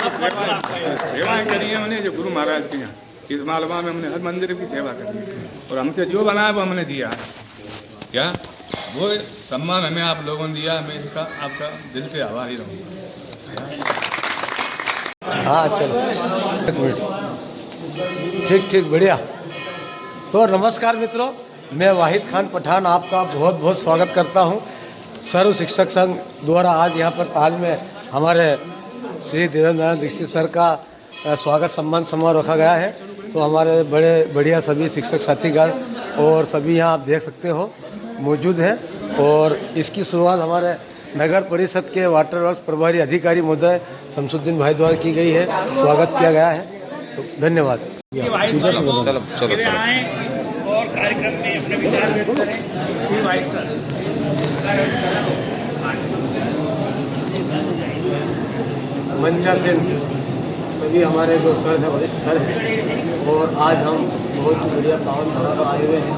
सेवाएं करी है हमने जो गुरु महाराज के यहाँ इस मालवा में हमने हर मंदिर की सेवा करी और हमसे जो बनाया वो हमने दिया है। क्या वो सम्मान हमें आप लोगों ने दिया, मैं इसका आपका दिल से आभारी रहूँगा। हाँ चलो ठीक बढ़िया। तो नमस्कार मित्रों, मैं वाहिद खान पठान आपका बहुत बहुत स्वागत करता हूँ। सर्व शिक्षक संघ द्वारा आज यहाँ पर ताल में हमारे श्री देवेंद्र नारायण दीक्षित सर का स्वागत सम्मान समारोह रखा गया है। तो हमारे बड़े बढ़िया सभी शिक्षक साथीगण और सभी यहाँ आप देख सकते हो मौजूद हैं और इसकी शुरुआत हमारे नगर परिषद के वाटर वर्क्स प्रभारी अधिकारी महोदय शमसुद्दीन भाई द्वारा की गई है। स्वागत किया गया है, तो धन्यवाद। चलो और कार्यक्रम में अपने विचार व्यक्त करें। श्री वाहिद सर मंचा सेन सभी हमारे जो सर हैं, वरिष्ठ सर हैं और आज हम बहुत ही बढ़िया पावन धरा पर आए हुए हैं।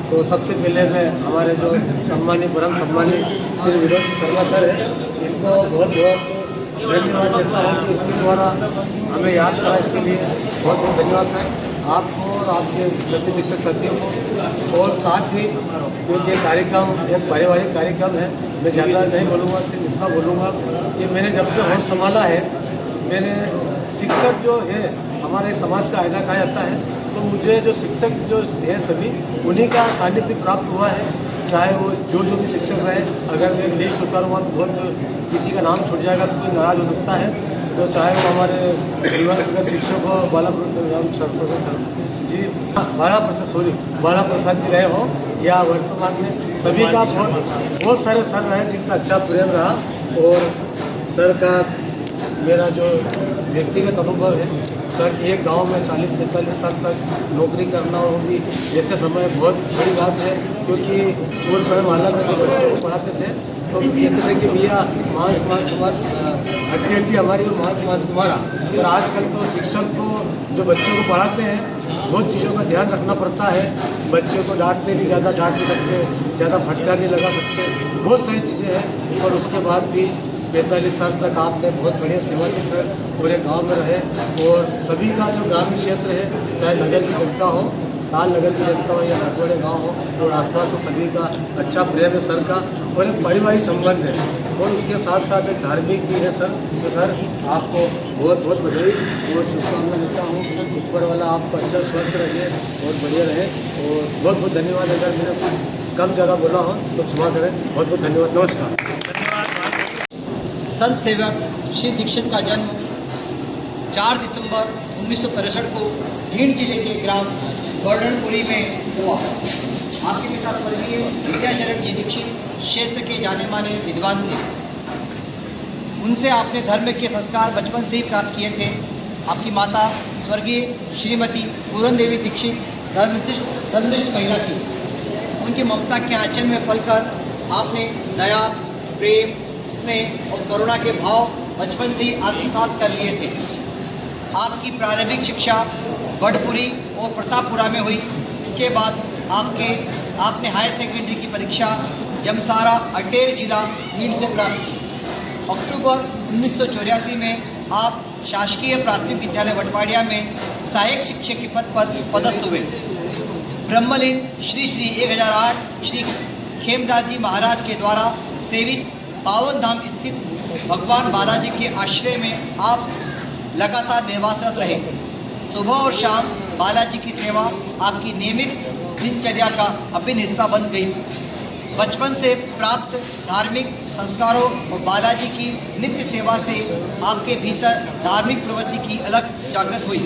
तो सबसे पहले मैं हमारे जो सम्मानित परम सम्मानित श्री विनोद शर्मा सर हैं, इनको बहुत धन्यवाद देता हूँ कि इसके द्वारा हमें याद करा, इसके लिए बहुत बहुत धन्यवाद है आपको और आपके सभी शिक्षक साथियों को। और साथ ही क्योंकि ये कार्यक्रम एक पारिवारिक कार्यक्रम है, मैं ज़्यादा नहीं बोलूँगा, सिर्फ इतना बोलूँगा कि मैंने जब से होश संभाला है, मैंने शिक्षक जो है हमारे समाज का आईना कहा जाता है, तो मुझे जो शिक्षक जो है सभी उन्हीं का सानिध्य प्राप्त हुआ है। चाहे वो जो भी शिक्षक रहे, अगर मैं लिस्ट उतारूँगा तो बहुत किसी का नाम छूट जाएगा तो कोई नाराज़ हो सकता है। तो चाहे वो हमारे परिवार शिक्षक हो, बाला प्रसाद जी, बाला प्रसाद जी रहे हो या वर्तमान में सभी का बहुत सारे सर रहे जिनका अच्छा प्रेम रहा। और सर का मेरा जो व्यक्तिगत अनुभव है, सर एक गांव में 40-45 साल तक नौकरी करना और भी ऐसे समय बहुत बड़ी बात है, क्योंकि पूर्व पर माला में जो बच्चों को पढ़ाते थे तो कहते थे कि भैया मांस कुमार हड्डी हमारी और मांस तुम्हारा। और आजकल तो शिक्षक को जो बच्चों को पढ़ाते हैं बहुत चीज़ों का ध्यान रखना पड़ता है। बच्चों को डांटते नहीं, ज़्यादा डांट नहीं सकते, ज़्यादा फटकार नहीं लगा सकते, बहुत सारी चीज़ें हैं। और उसके बाद भी 45 साल तक आपने बहुत बढ़िया सेवा की सर, पूरे गांव में रहे। और सभी का जो ग्रामीण क्षेत्र है, चाहे नगर की जनता हो, ताल नगर की जनता हो या हरदोड़े गाँव हो और आसपास तो सभी का अच्छा प्रेम है सर का और एक पारिवारिक संबंध है। और उसके साथ साथ एक धार्मिक भी है सर। तो सर आपको बहुत बहुत बधाई और शुभकामनाएं देता हूँ। ऊपर वाला आपको अच्छा स्वस्थ रहे और बढ़िया रहे। और बहुत बहुत धन्यवाद। अगर मैंने कुछ कम ज़्यादा बोला हो तो क्षमा करें। बहुत बहुत धन्यवाद। नमस्कार। संत सेवक श्री दीक्षित का जन्म 4 दिसंबर 1963 को भिंड जिले के ग्राम गोवर्धनपुरी में हुआ। आपके पिता स्वर्गीय विद्याचरण जी दीक्षित क्षेत्र के जाने माने विद्वान थे। उनसे आपने धर्म के संस्कार बचपन से ही प्राप्त किए थे। आपकी माता स्वर्गीय श्रीमती पूरन देवी दीक्षित धर्मनिष्ठ महिला थी। उनकी ममता के आंचल में पलकर आपने दया, प्रेम, स्नेह और करुणा के भाव बचपन से ही आत्मसात कर लिए थे। आपकी प्रारंभिक शिक्षा बड़पुरी और प्रतापपुरा में हुई। इसके बाद आपने हायर सेकेंडरी की परीक्षा जमसारा अटेर जिला भिंड से प्राप्त की। अक्टूबर 1984 में आप शासकीय प्राथमिक विद्यालय वटवाड़िया में सहायक शिक्षक के पद पर पदस्थ हुए। ब्रह्मलीन श्री 1008 श्री खेमदास जी महाराज के द्वारा सेवित पावन धाम स्थित भगवान बालाजी के आश्रय में आप लगातार निवासरत रहे। सुबह और शाम बालाजी की सेवा आपकी नियमित दिनचर्या का अभिन्न हिस्सा बन गई। बचपन से प्राप्त धार्मिक संस्कारों और बालाजी की नित्य सेवा से आपके भीतर धार्मिक प्रवृत्ति की अलग जागृत हुई।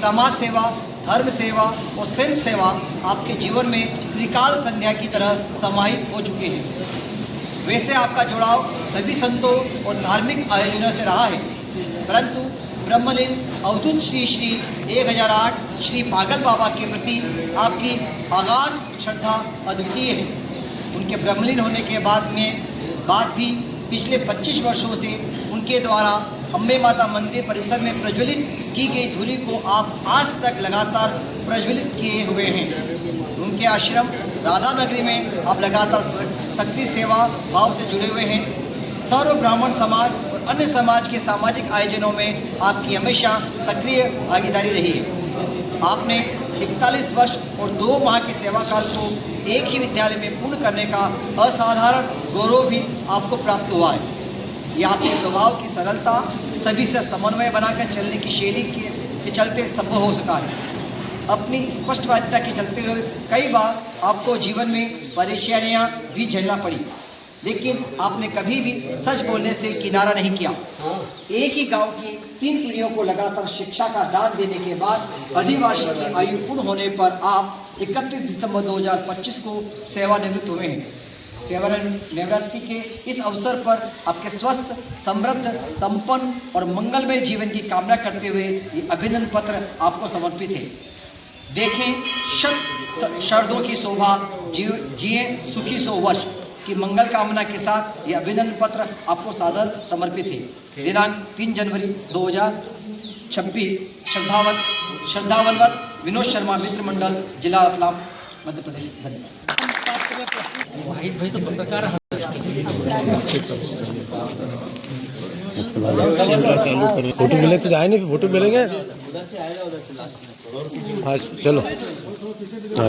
समाज सेवा, धर्म सेवा और संत सेवा आपके जीवन में त्रिकाल संध्या की तरह समाहित हो चुके हैं। वैसे आपका जुड़ाव सभी संतों और धार्मिक आयोजनों से रहा है, परंतु ब्रह्मलीन अवधूत श्री 1008 श्री पागल बाबा के प्रति आपकी अगाध श्रद्धा अद्वितीय है। उनके ब्रह्मलीन होने के बाद भी पिछले 25 वर्षों से उनके द्वारा अम्बे माता मंदिर परिसर में प्रज्वलित की गई धूनी को आप आज तक लगातार प्रज्वलित किए हुए हैं। उनके आश्रम राधा नगरी में आप लगातार शक्ति सेवा भाव से जुड़े हुए हैं। सर्व ब्राह्मण समाज और और अन्य समाज के सामाजिक आयोजनों में आपकी हमेशा सक्रिय भागीदारी रही है। आपने 41 वर्ष और 2 माह के सेवा काल को एक ही विद्यालय में पूर्ण करने का असाधारण गौरव भी आपको प्राप्त हुआ है। यह आपके स्वभाव की सरलता, सभी से समन्वय बनाकर चलने की शैली के चलते संभव हो सका है। अपनी स्पष्टवादिता के चलते हुए कई बार आपको जीवन में परेशानियां भी झेलना पड़ी, लेकिन आपने कभी भी सच बोलने से किनारा नहीं किया। एक ही गांव की 3 पीढ़ियों को लगातार शिक्षा का दान देने के बाद अधिवासी की आयु पूर्ण होने पर आप 31 दिसंबर 2025 को सेवानिवृत्त हुए हैं। सेवानिवृत्ति के इस अवसर पर आपके स्वस्थ, समृद्ध, संपन्न और मंगलमय जीवन की कामना करते हुए ये अभिनंदन पत्र आपको समर्पित है। देखें शत शरदों की शोभा, जिए सुखी 100 वर्ष की मंगल कामना के साथ ये अभिनंदन पत्र आपको सादर समर्पित है। दिनांक 3 जनवरी 2026। श्रद्धावनवत विनोद शर्मा, मित्र मंडल, जिला रतलाम, मध्य प्रदेश। धन्यवाद। वाहिद भाई तो पत्रकार फोटो मिले तो जाए नहीं, फोटो मिलेंगे। हाँ चलो, हाँ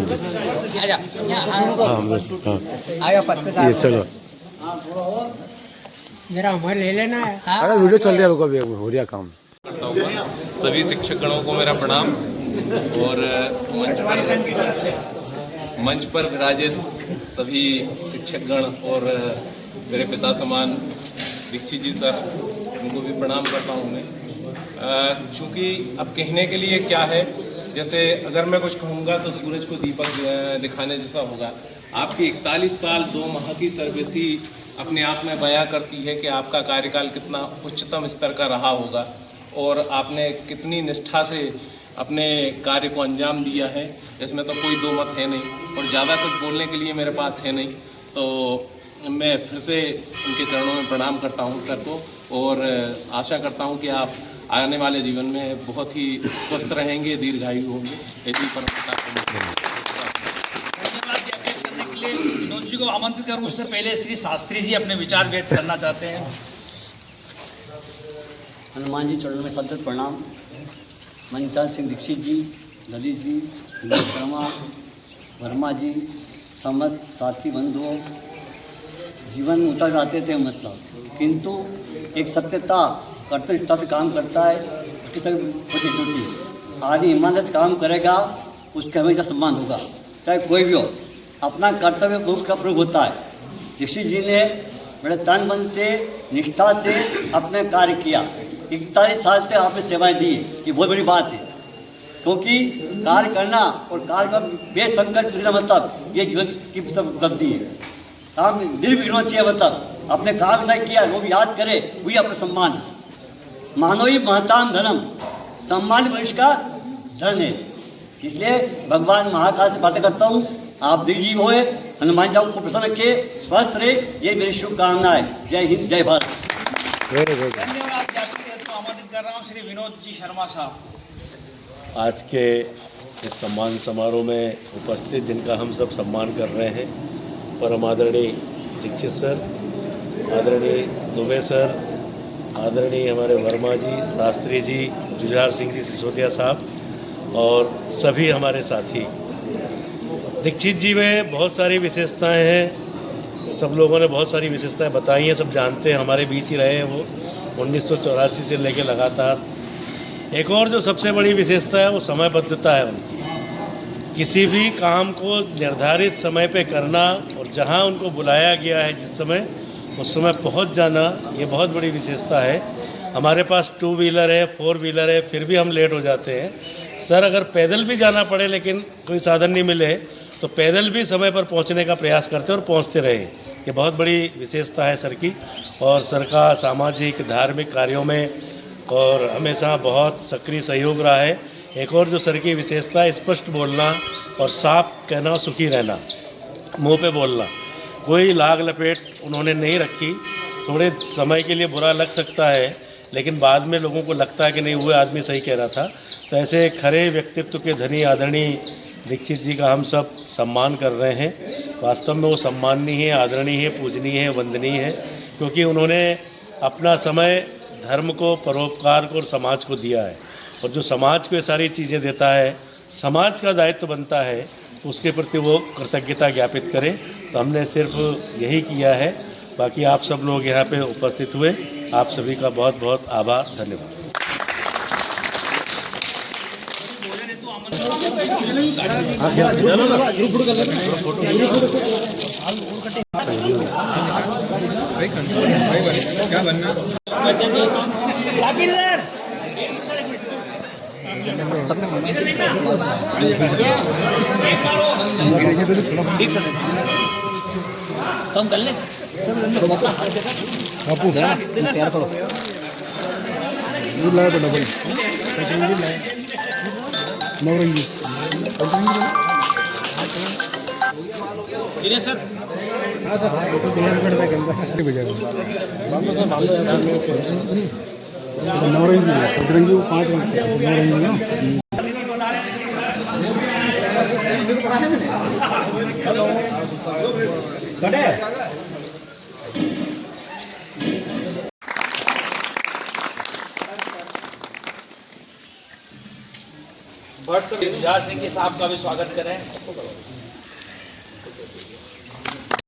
हाँ ये चलो, मेरा हमारे ले लेना है। अरे वीडियो चल रहा है, रुको अभी हो रहा काम। सभी शिक्षकगणों को मेरा प्रणाम और मंच पर विराजित सभी शिक्षकगण और मेरे पिता समान दीक्षित जी सर, उनको भी प्रणाम करता हूँ मैं। चूँकि अब कहने के लिए क्या है, जैसे अगर मैं कुछ कहूँगा तो सूरज को दीपक दिखाने जैसा होगा। आपकी 41 साल 2 माह की सर्विस ही अपने आप में बयां करती है कि आपका कार्यकाल कितना उच्चतम स्तर का रहा होगा और आपने कितनी निष्ठा से अपने कार्य को अंजाम दिया है। इसमें तो कोई दो मत है नहीं और ज़्यादा कुछ बोलने के लिए मेरे पास है नहीं, तो मैं फिर से उनके चरणों में प्रणाम करता हूँ सर को और आशा करता हूँ कि आप आने वाले जीवन में बहुत ही स्वस्थ रहेंगे, दीर्घायु होंगे। यही परंपरा करने के लिए विनोद जी को आमंत्रित करूँ, उससे पहले श्री शास्त्री जी अपने विचार व्यक्त करना चाहते हैं। हनुमान जी चरणों में सदर प्रणाम। मनचांद सिंह दीक्षित जी, ललित जी, विनोद शर्मा, वर्मा जी, समस्त साथी बंधुओं, जीवन में उतर जाते थे मतलब, किंतु एक सत्यता कर्तव्यनिष्ठा से काम करता है, उसकी सभी कोशिश होती है। आदमी ईमानदारी से काम करेगा, उसका हमेशा सम्मान होगा, चाहे कोई भी हो। अपना कर्तव्य प्रमुख का प्रयोग होता है। दीक्षित जी ने बड़े तन मन से, निष्ठा से अपने कार्य किया। 41 साल तक आपने सेवाएं दी, ये बहुत बड़ी बात है, क्योंकि कार्य करना और कार्य का बेसंकल्प चुनना मतलब ये जीवन की उपलब्धि है। काम निर्भीक होना चाहिए, मतलब अपने काम से किया वो भी याद करे, वही अपना सम्मान। मानवी महताम धर्म, सम्मान मनुष्य का धन है। इसलिए भगवान महाकाल से बातें करता हूँ, आप दीर्घजीवी होए, हनुमान जी को प्रसन्न रखे, स्वस्थ रहे, ये मेरी शुभकामनाएं। जय हिंद, जय भारत। धन्यवाद। आमंत्रित कर रहा हूँ श्री विनोद जी शर्मा साहब। आज के इस सम्मान समारोह में उपस्थित, जिनका हम सब सम्मान कर रहे हैं, परम आदरणीय दीक्षित सर, आदरणीय दुबे सर, आदरणीय हमारे वर्मा जी, शास्त्री जी, जुझार सिंह जी सिसोदिया साहब और सभी हमारे साथी। दीक्षित जी में बहुत सारी विशेषताएं हैं, सब लोगों ने बहुत सारी विशेषताएं बताई हैं, सब जानते हैं, हमारे बीच ही रहे हैं वो 1984 से लेकर लगातार। एक और जो सबसे बड़ी विशेषता है वो समयबद्धता है उनकी। किसी भी काम को निर्धारित समय पे करना और जहां उनको बुलाया गया है जिस समय, उस समय पहुंच जाना, ये बहुत बड़ी विशेषता है। हमारे पास 2 व्हीलर है, 4 व्हीलर है, फिर भी हम लेट हो जाते हैं। सर अगर पैदल भी जाना पड़े लेकिन कोई साधन नहीं मिले तो पैदल भी समय पर पहुंचने का प्रयास करते और पहुंचते रहे। ये बहुत बड़ी विशेषता है सर की। और सर का सामाजिक धार्मिक कार्यों में और हमेशा बहुत सक्रिय सहयोग रहा है। एक और जो सर की विशेषता है, स्पष्ट बोलना और साफ कहना, सुखी रहना, मुंह पे बोलना, कोई लाग लपेट उन्होंने नहीं रखी। थोड़े समय के लिए बुरा लग सकता है लेकिन बाद में लोगों को लगता है कि नहीं, हुए आदमी सही कह रहा था। तो ऐसे खरे व्यक्तित्व के धनी आदरणीय दीक्षित जी का हम सब सम्मान कर रहे हैं। वास्तव में वो सम्माननीय है, आदरणीय है, पूजनीय है, वंदनीय है, क्योंकि उन्होंने अपना समय धर्म को, परोपकार को और समाज को दिया है। और जो समाज को ये सारी चीज़ें देता है, समाज का दायित्व बनता है, उसके प्रति वो कृतज्ञता ज्ञापित करें। तो हमने सिर्फ यही किया है। बाकी आप सब लोग यहाँ पे उपस्थित हुए, आप सभी का बहुत बहुत आभार, धन्यवाद। क्या बनना कम कर ले बापू तैयार करो दूध लाया तो डबल नवरंगी नवरंगी पचरंगी 5 नवरंगी भट्ट सिंह जी साहब का भी स्वागत करें।